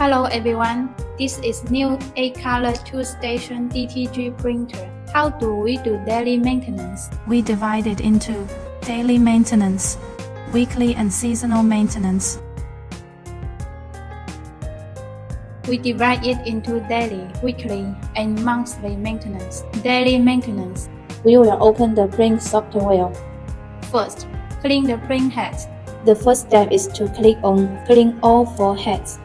Hello everyone, this is new 8-color 2-station DTG printer. How do we do daily maintenance? We divide it into daily maintenance, weekly and seasonal maintenance. We divide it into daily, weekly, and monthly maintenance. Daily maintenance. We will open the print software. First, clean the print heads. The first step is to click on Clean all 4 heads.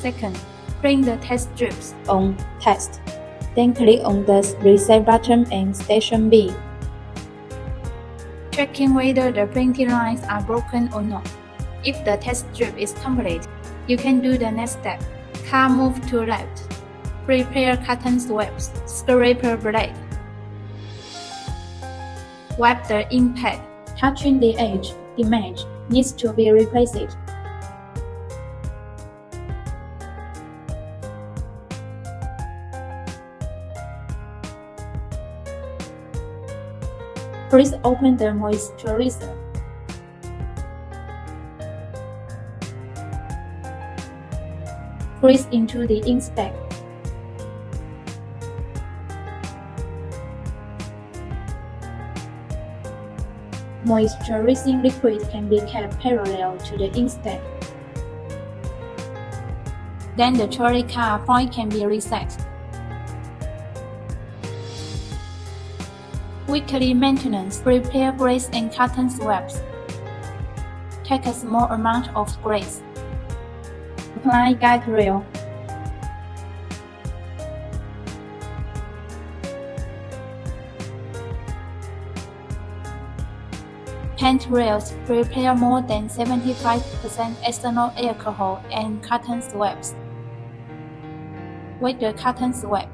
Second, print the test strips. On Test. Then click on the Reset button and Station B. Checking whether the printing lines are broken or not. If the test strip is complete, you can do the next step. Car move to left. Prepare cotton swabs. Scraper blade. Wipe the ink pad. Touching the edge, image needs to be replaced. Please open the moisturizer. Press into the ink stack. Moisturizing liquid can be kept parallel to the ink stack. Then the trolley car point can be reset. Weekly maintenance. Prepare grease and cotton swabs. Take a small amount of grease. Apply guide rail. Paint rails. Prepare more than 75% ethanol alcohol and cotton swabs. Wet the cotton swab.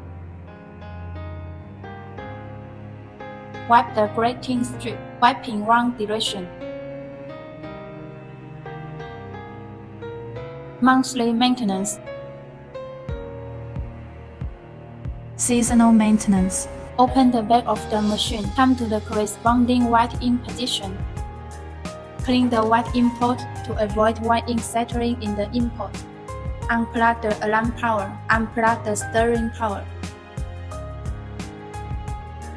Wipe the grating strip, wiping one direction. Monthly maintenance. Seasonal maintenance. Open the back of the machine. Come to the corresponding white ink position. Clean the white ink pot to avoid white ink settling in the ink pot. Unplug the alarm power. Unplug the stirring power.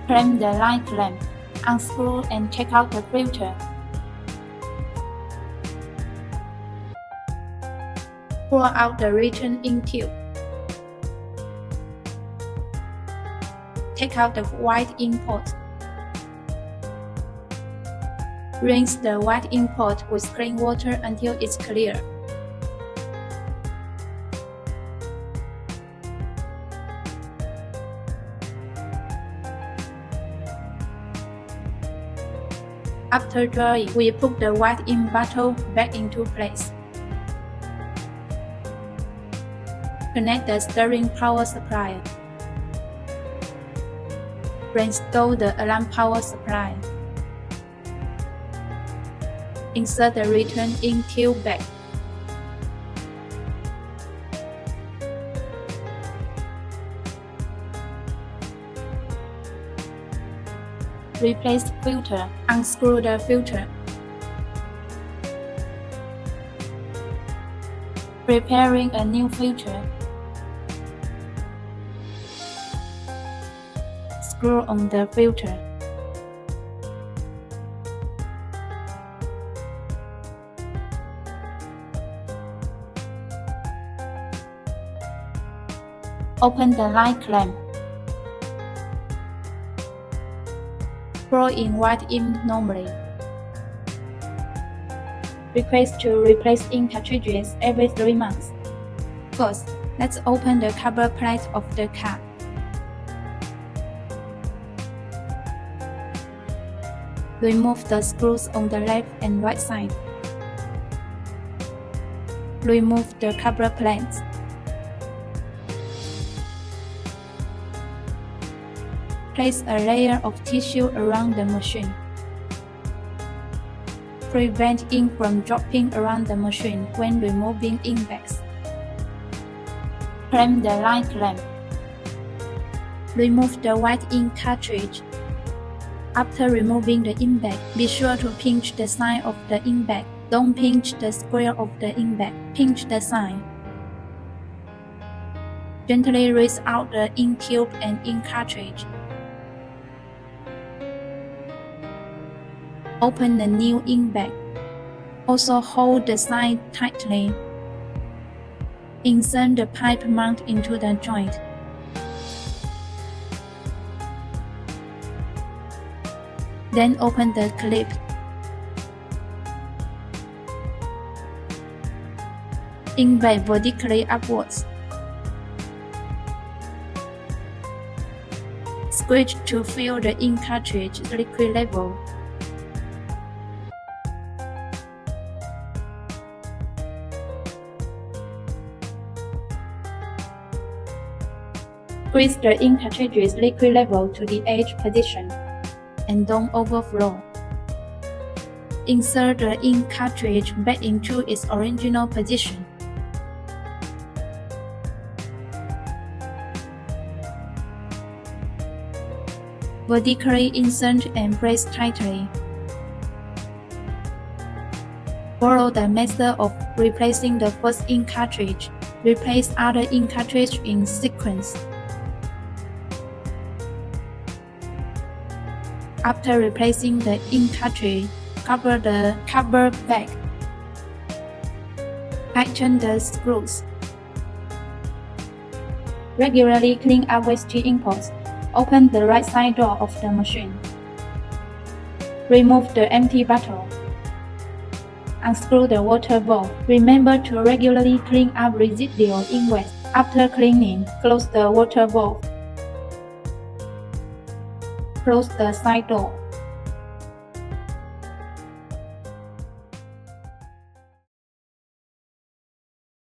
Clamp the light lamp. Unscrew and take out the filter. Pour out the return ink tube. Take out the white ink pot. Rinse the white ink pot with clean water until it's clear. After drying, we put the white ink bottle back into place. Connect the stirring power supply. Reinstall the alarm power supply. Insert the return ink tube back. Replace filter. Unscrew the filter. Preparing a new filter. Screw on the filter. Open the light clamp. Pour in white ink normally. Request to replace ink cartridges every 3 months. First, let's open the cover plate of the car. Remove the screws on the left and right side. Remove the cover plates. Place a layer of tissue around the machine. Prevent ink from dropping around the machine when removing ink bags. Clamp the light lamp. Remove the white ink cartridge. After removing the ink bag, be sure to pinch the side of the ink bag. Don't pinch the square of the ink bag, pinch the side. Gently raise out the ink tube and ink cartridge. Open the new ink bag. Also hold the side tightly. Insert the pipe mount into the joint. Then open the clip. Ink bag vertically upwards. Squeeze to fill the ink cartridge liquid level. Squeeze the ink cartridge's liquid level to the edge position, and don't overflow. Insert the ink cartridge back into its original position. Vertically insert and press tightly. Follow the method of replacing the first ink cartridge. Replace other ink cartridge in sequence. After replacing the ink cartridge, cover the cover bag. Tighten the screws. Regularly clean up waste imports. Open the right side door of the machine. Remove the empty bottle. Unscrew the water valve. Remember to regularly clean up residual ink waste. After cleaning, close the water valve. Close the side door.